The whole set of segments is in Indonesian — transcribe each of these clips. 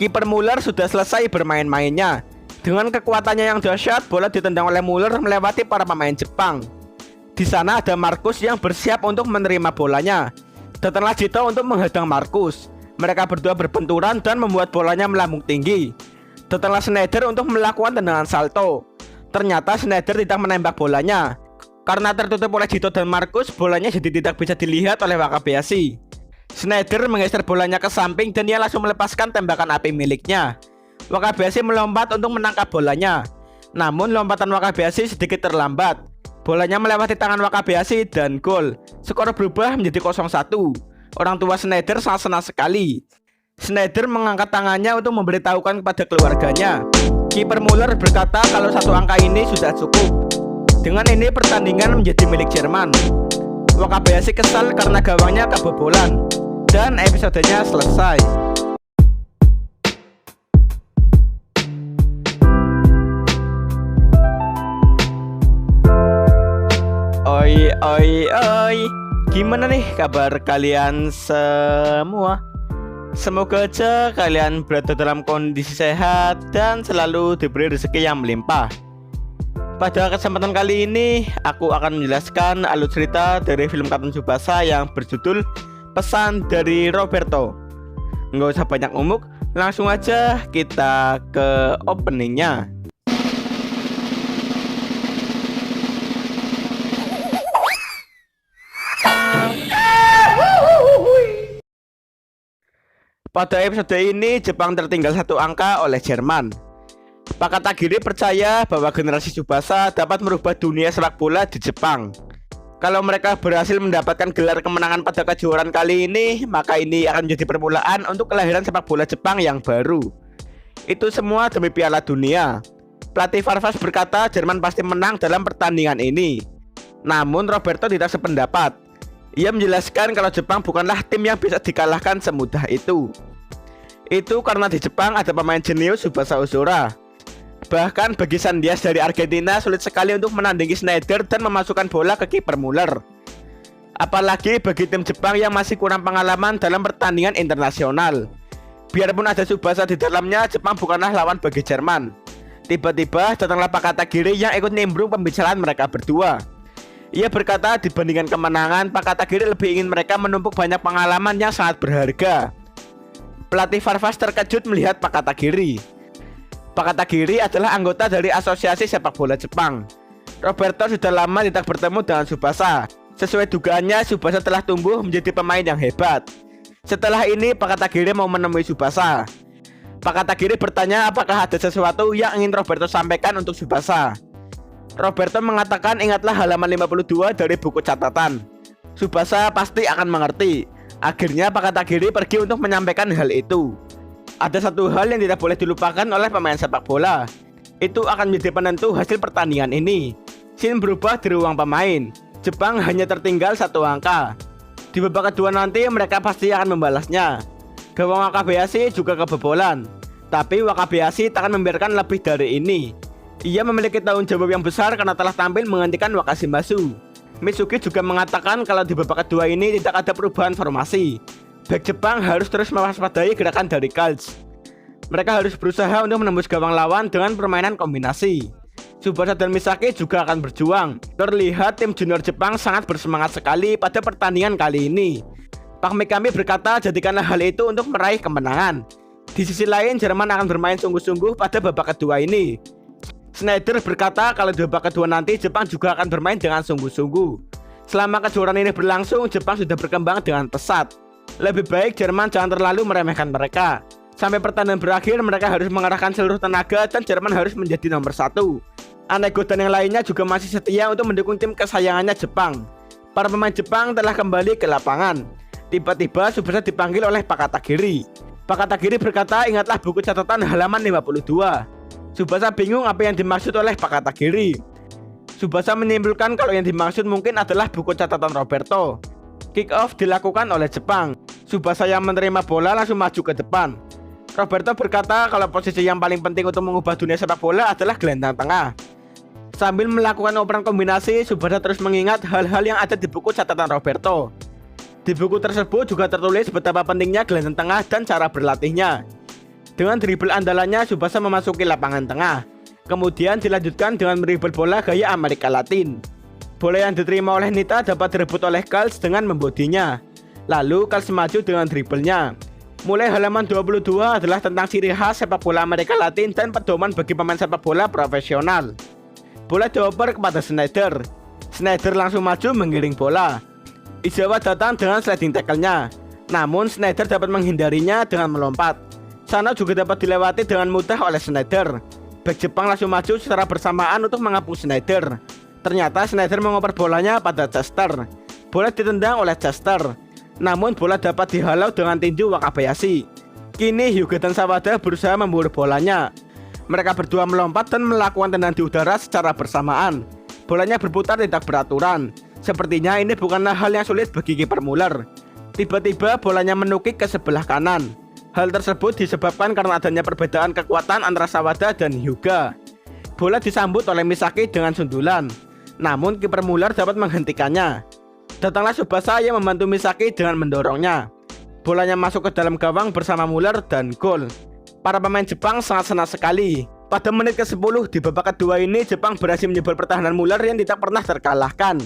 Kiper Muller sudah selesai bermain-mainnya. Dengan kekuatannya yang dahsyat, bola ditendang oleh Muller melewati para pemain Jepang. Di sana ada Marcus yang bersiap untuk menerima bolanya. Datanglah Jito untuk menghadang Marcus. Mereka berdua berbenturan dan membuat bolanya melambung tinggi. Datanglah Schneider untuk melakukan tendangan salto. Ternyata Schneider tidak menembak bolanya. Karena tertutup oleh Jito dan Marcus, bolanya jadi tidak bisa dilihat oleh Wakabayashi. Schneider menggeser bolanya ke samping dan dia langsung melepaskan tembakan api miliknya. Wakabayashi melompat untuk menangkap bolanya. Namun lompatan Wakabayashi sedikit terlambat. Bolanya melewati tangan Wakabayashi dan gol. Skor berubah menjadi 0-1. Orang tua Schneider sangat senang sekali. Schneider mengangkat tangannya untuk memberitahukan kepada keluarganya. Kiper Muller berkata kalau satu angka ini sudah cukup. Dengan ini pertandingan menjadi milik Jerman. Wakabayashi kesal karena gawangnya kebobolan. Dan episodenya selesai. Oi oi oi, gimana nih kabar kalian semua? Semoga aja kalian berada dalam kondisi sehat dan selalu diberi rezeki yang melimpah. Pada kesempatan kali ini aku akan menjelaskan alur cerita dari film kartun Tsubasa yang berjudul Pesan dari Roberto. Nggak usah banyak umuk, langsung aja kita ke openingnya. Pada episode ini Jepang tertinggal satu angka oleh Jerman. Pak Katagiri percaya bahwa generasi Tsubasa dapat merubah dunia sepak bola di Jepang. Kalau mereka berhasil mendapatkan gelar kemenangan pada kejuaraan kali ini, maka ini akan menjadi permulaan untuk kelahiran sepak bola Jepang yang baru. Itu semua demi Piala Dunia. Pelatih Farfus berkata Jerman pasti menang dalam pertandingan ini. Namun Roberto tidak sependapat. Ia menjelaskan kalau Jepang bukanlah tim yang bisa dikalahkan semudah itu. Itu karena di Jepang ada pemain jenius Tsubasa Ozora. Bahkan bagi Sandias dari Argentina sulit sekali untuk menandingi Schneider dan memasukkan bola ke kiper Muller. Apalagi bagi tim Jepang yang masih kurang pengalaman dalam pertandingan internasional. Biarpun ada Tsubasa di dalamnya, Jepang bukanlah lawan bagi Jerman. Tiba-tiba datanglah Pak Katagiri yang ikut nimbrung pembicaraan mereka berdua. Ia berkata dibandingkan kemenangan, Pak Katagiri lebih ingin mereka menumpuk banyak pengalaman yang sangat berharga. Pelatih Farfus terkejut melihat Pak Katagiri. Pak Katagiri adalah anggota dari Asosiasi Sepak Bola Jepang. Roberto sudah lama tidak bertemu dengan Tsubasa. Sesuai dugaannya, Tsubasa telah tumbuh menjadi pemain yang hebat. Setelah ini, Pak Katagiri mau menemui Tsubasa. Pak Katagiri bertanya apakah ada sesuatu yang ingin Roberto sampaikan untuk Tsubasa. Roberto mengatakan ingatlah halaman 52 dari buku catatan. Tsubasa pasti akan mengerti. Akhirnya Pak Katagiri pergi untuk menyampaikan hal itu. Ada satu hal yang tidak boleh dilupakan oleh pemain sepak bola. Itu akan menjadi penentu hasil pertandingan ini. Scene berubah di ruang pemain. Jepang hanya tertinggal satu angka. Di babak kedua nanti mereka pasti akan membalasnya. Gawang Wakabayashi juga kebobolan. Tapi Wakabayashi tak akan membiarkan lebih dari ini. Ia memiliki tanggung jawab yang besar karena telah tampil menggantikan Wakashimasu. Mitsuki juga mengatakan kalau di babak kedua ini tidak ada perubahan formasi. Bek Jepang harus terus mewaspadai gerakan dari Kals. Mereka harus berusaha untuk menembus gawang lawan dengan permainan kombinasi. Tsubasa dan Misaki juga akan berjuang. Terlihat tim junior Jepang sangat bersemangat sekali pada pertandingan kali ini. Pak Mikami berkata jadikanlah hal itu untuk meraih kemenangan. Di sisi lain Jerman akan bermain sungguh-sungguh pada babak kedua ini. Schneider berkata kalau di babak kedua nanti Jepang juga akan bermain dengan sungguh-sungguh. Selama kejuaraan ini berlangsung, Jepang sudah berkembang dengan pesat. Lebih baik Jerman jangan terlalu meremehkan mereka. Sampai pertandingan berakhir mereka harus mengerahkan seluruh tenaga dan Jerman harus menjadi nomor 1. Anego dan yang lainnya juga masih setia untuk mendukung tim kesayangannya Jepang. Para pemain Jepang telah kembali ke lapangan. Tiba-tiba Tsubasa dipanggil oleh Pak Katagiri. Pak Katagiri berkata ingatlah buku catatan halaman 52. Tsubasa bingung apa yang dimaksud oleh Pak Katagiri. Tsubasa menyimpulkan kalau yang dimaksud mungkin adalah buku catatan Roberto. Kick off dilakukan oleh Jepang. Tsubasa yang menerima bola langsung maju ke depan. Roberto berkata kalau posisi yang paling penting untuk mengubah dunia sepak bola adalah gelandang tengah. Sambil melakukan operan kombinasi, Tsubasa terus mengingat hal-hal yang ada di buku catatan Roberto. Di buku tersebut juga tertulis betapa pentingnya gelandang tengah dan cara berlatihnya. Dengan dribble andalannya, Tsubasa memasuki lapangan tengah. Kemudian dilanjutkan dengan meribel bola gaya Amerika Latin. Bola yang diterima oleh Nita dapat direbut oleh Kals dengan membodinya. Lalu Kals maju dengan dribblenya. Mulai halaman 22 adalah tentang ciri khas sepak bola Amerika Latin dan pedoman bagi pemain sepak bola profesional. Bola dioper kepada Schneider. Schneider langsung maju menggiring bola. Izawa datang dengan sliding tackle-nya. Namun Schneider dapat menghindarinya dengan melompat. Sano juga dapat dilewati dengan mudah oleh Schneider. Bek Jepang langsung maju secara bersamaan untuk mengepung Schneider. Ternyata Schneider mengoper bolanya pada Chester. Bola ditendang oleh Chester. Namun bola dapat dihalau dengan tinju Wakabayashi. Kini Hyuga dan Sawada berusaha memburu bolanya. Mereka berdua melompat dan melakukan tendangan di udara secara bersamaan. Bolanya berputar tidak beraturan. Sepertinya ini bukanlah hal yang sulit bagi kiper Muller. Tiba-tiba bolanya menukik ke sebelah kanan. Hal tersebut disebabkan karena adanya perbedaan kekuatan antara Sawada dan Hyuga. Bola disambut oleh Misaki dengan sundulan. Namun kiper Muller dapat menghentikannya. Datanglah Tsubasa yang membantu Misaki dengan mendorongnya. Bolanya masuk ke dalam gawang bersama Muller dan gol. Para pemain Jepang sangat senang sekali. Pada menit ke-10 di babak kedua ini, Jepang berhasil menyebol pertahanan Muller yang tidak pernah terkalahkan.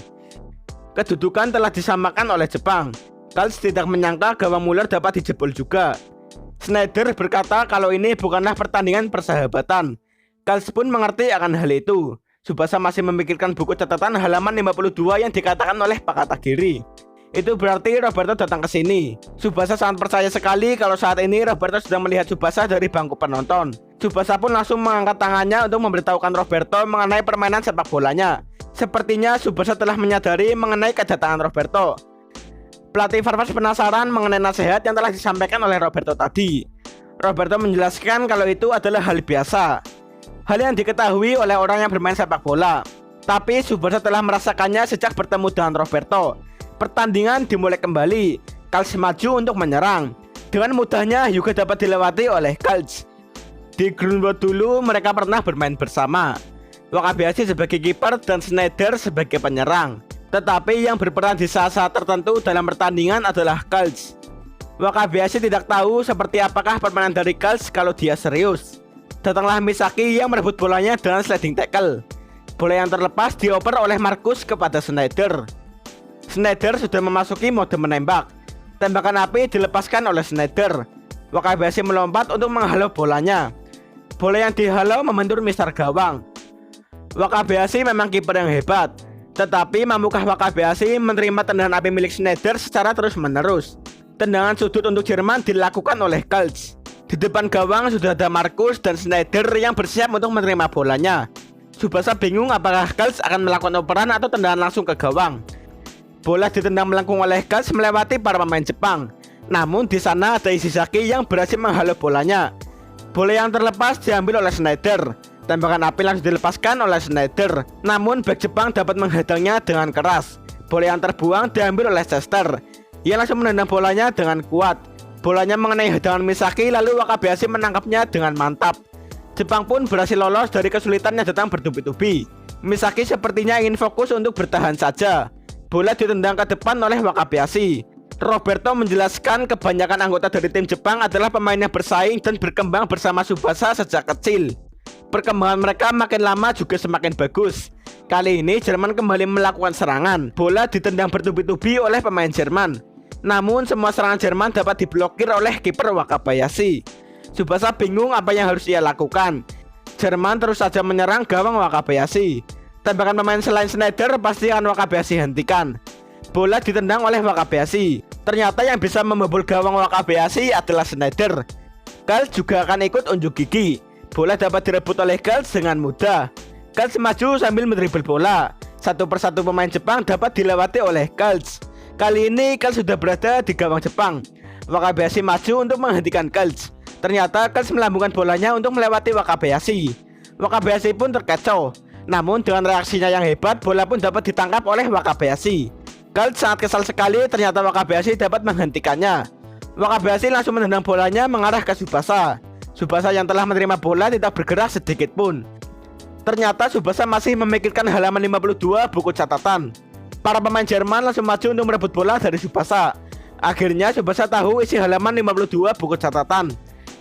Kedudukan telah disamakan oleh Jepang. Kals tidak menyangka gawang Muller dapat dijebol juga. Schneider berkata kalau ini bukanlah pertandingan persahabatan. Kals pun mengerti akan hal itu. Tsubasa masih memikirkan buku catatan halaman 52 yang dikatakan oleh Pak Katagiri. Itu berarti Roberto datang ke sini. Tsubasa sangat percaya sekali kalau saat ini Roberto sedang melihat Tsubasa dari bangku penonton. Tsubasa pun langsung mengangkat tangannya untuk memberitahukan Roberto mengenai permainan sepak bolanya. Sepertinya Tsubasa telah menyadari mengenai kedatangan Roberto. Pelatih Farfetch penasaran mengenai nasihat yang telah disampaikan oleh Roberto tadi. Roberto menjelaskan kalau itu adalah hal biasa, hal yang diketahui oleh orang yang bermain sepak bola. Tapi Tsubasa telah merasakannya sejak bertemu dengan Roberto. Pertandingan dimulai kembali. Kals maju untuk menyerang. Dengan mudahnya Hyuga dapat dilewati oleh Kals. Di Greenwood dulu mereka pernah bermain bersama. Wakabayashi sebagai kiper dan Schneider sebagai penyerang. Tetapi yang berperan di saat-saat tertentu dalam pertandingan adalah Kals. Wakabayashi tidak tahu seperti apakah permainan dari Kals kalau dia serius. Datanglah Misaki yang merebut bolanya dengan sliding tackle. Bola yang terlepas dioper oleh Marcus kepada Schneider. Schneider sudah memasuki mode menembak. Tembakan api dilepaskan oleh Schneider. Wakabayashi melompat untuk menghalau bolanya. Bola yang dihalau membentur mistar gawang. Wakabayashi memang kiper yang hebat. Tetapi mampukah Wakabayashi menerima tendangan api milik Schneider secara terus-menerus? Tendangan sudut untuk Jerman dilakukan oleh Kals. Di depan gawang sudah ada Marcus dan Schneider yang bersiap untuk menerima bolanya. Tsubasa bingung apakah Kals akan melakukan operan atau tendangan langsung ke gawang. Bola ditendang melengkung oleh Kals melewati para pemain Jepang. Namun di sana ada Ishizaki yang berhasil menghalau bolanya. Bola yang terlepas diambil oleh Schneider. Tembakan api langsung dilepaskan oleh Schneider. Namun bek Jepang dapat menghadangnya dengan keras. Bola yang terbuang diambil oleh Chester. Ia langsung menendang bolanya dengan kuat. Bolanya mengenai hadangan Misaki, lalu Wakabayashi menangkapnya dengan mantap. Jepang pun berhasil lolos dari kesulitan yang datang bertubi-tubi. Misaki sepertinya ingin fokus untuk bertahan saja. Bola ditendang ke depan oleh Wakabayashi. Roberto menjelaskan kebanyakan anggota dari tim Jepang adalah pemain yang bersaing dan berkembang bersama Tsubasa sejak kecil. Perkembangan mereka makin lama juga semakin bagus. Kali ini Jerman kembali melakukan serangan. Bola ditendang bertubi-tubi oleh pemain Jerman. Namun semua serangan Jerman dapat diblokir oleh kiper Wakabayashi. Tsubasa bingung apa yang harus ia lakukan. Jerman terus saja menyerang gawang Wakabayashi. Tembakan pemain selain Schneider pasti akan Wakabayashi hentikan. Bola ditendang oleh Wakabayashi. Ternyata yang bisa membobol gawang Wakabayashi adalah Schneider. Kals juga akan ikut unjuk gigi. Bola dapat direbut oleh Kals dengan mudah. Kals maju sambil mendribel bola. Satu persatu pemain Jepang dapat dilewati oleh Kals. Kali ini Kals sudah berada di gawang Jepang. Wakabayashi maju untuk menghentikan Kals. Ternyata Kals melambungkan bolanya untuk melewati Wakabayashi. Wakabayashi pun terkecoh. Namun dengan reaksinya yang hebat, bola pun dapat ditangkap oleh Wakabayashi. Kals sangat kesal sekali, ternyata Wakabayashi dapat menghentikannya. Wakabayashi langsung menendang bolanya mengarah ke Tsubasa. Tsubasa yang telah menerima bola tidak bergerak sedikit pun. Ternyata Tsubasa masih memikirkan halaman 52 buku catatan. Para pemain Jerman langsung maju untuk merebut bola dari Tsubasa. Akhirnya Tsubasa tahu isi halaman 52 buku catatan.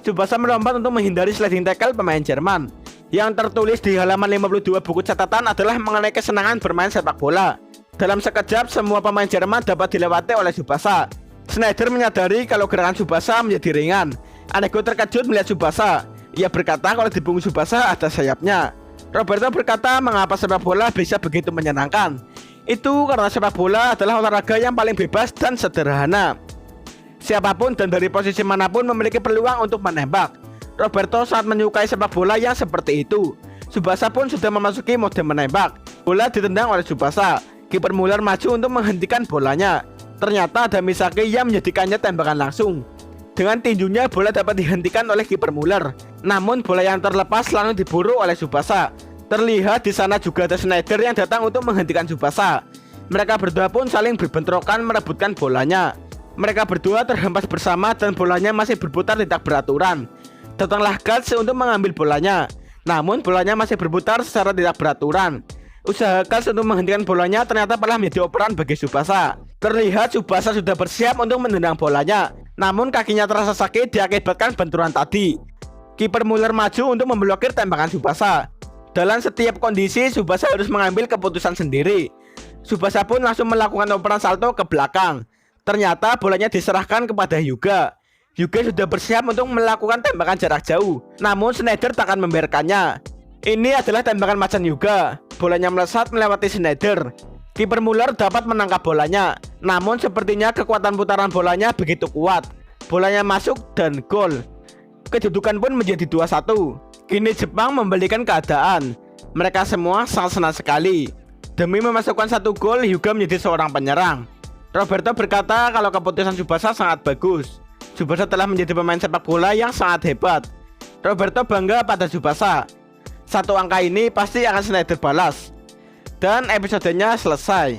Tsubasa melompat untuk menghindari sliding tackle pemain Jerman. Yang tertulis di halaman 52 buku catatan adalah mengenai kesenangan bermain sepak bola. Dalam sekejap, semua pemain Jerman dapat dilewati oleh Tsubasa. Schneider menyadari kalau gerakan Tsubasa menjadi ringan. Anego terkejut melihat Tsubasa. Ia berkata kalau di punggung Tsubasa ada sayapnya. Roberto berkata mengapa sepak bola bisa begitu menyenangkan. Itu karena sepak bola adalah olahraga yang paling bebas dan sederhana. Siapapun dan dari posisi manapun memiliki peluang untuk menembak. Roberto sangat menyukai sepak bola yang seperti itu. Tsubasa pun sudah memasuki mode menembak. Bola ditendang oleh Tsubasa. Kiper Muller maju untuk menghentikan bolanya. Ternyata ada Misaki yang menjadikannya tembakan langsung. Dengan tinjunya bola dapat dihentikan oleh kiper Muller. Namun bola yang terlepas lalu diburu oleh Tsubasa. Terlihat di sana juga ada Schneider yang datang untuk menghentikan Tsubasa. Mereka berdua pun saling berbentrokan merebutkan bolanya. Mereka berdua terhempas bersama dan bolanya masih berputar tidak beraturan. Datanglah Guts untuk mengambil bolanya. Namun bolanya masih berputar secara tidak beraturan. Usaha Guts untuk menghentikan bolanya ternyata malah menjadi operan bagi Tsubasa. Terlihat Tsubasa sudah bersiap untuk menendang bolanya. Namun kakinya terasa sakit diakibatkan benturan tadi. Kiper Muller maju untuk memblokir tembakan Tsubasa. Dalam setiap kondisi Tsubasa harus mengambil keputusan sendiri. Tsubasa pun langsung melakukan operan salto ke belakang. Ternyata bolanya diserahkan kepada Hyuga. Hyuga sudah bersiap untuk melakukan tembakan jarak jauh. Namun Schneider tak akan membiarkannya. Ini adalah tembakan macan Hyuga. Bolanya melesat melewati Schneider. Kiper Muller dapat menangkap bolanya. Namun sepertinya kekuatan putaran bolanya begitu kuat. Bolanya masuk dan gol. Kedudukan pun menjadi 2-1. Kini Jepang membalikan keadaan. Mereka semua sangat senang sekali. Demi memasukkan 1 gol, Hyuga menjadi seorang penyerang. Roberto berkata kalau keputusan Tsubasa sangat bagus. Tsubasa telah menjadi pemain sepak bola yang sangat hebat. Roberto bangga pada Tsubasa. 1 angka ini pasti akan Schneider balas. Dan episodenya selesai.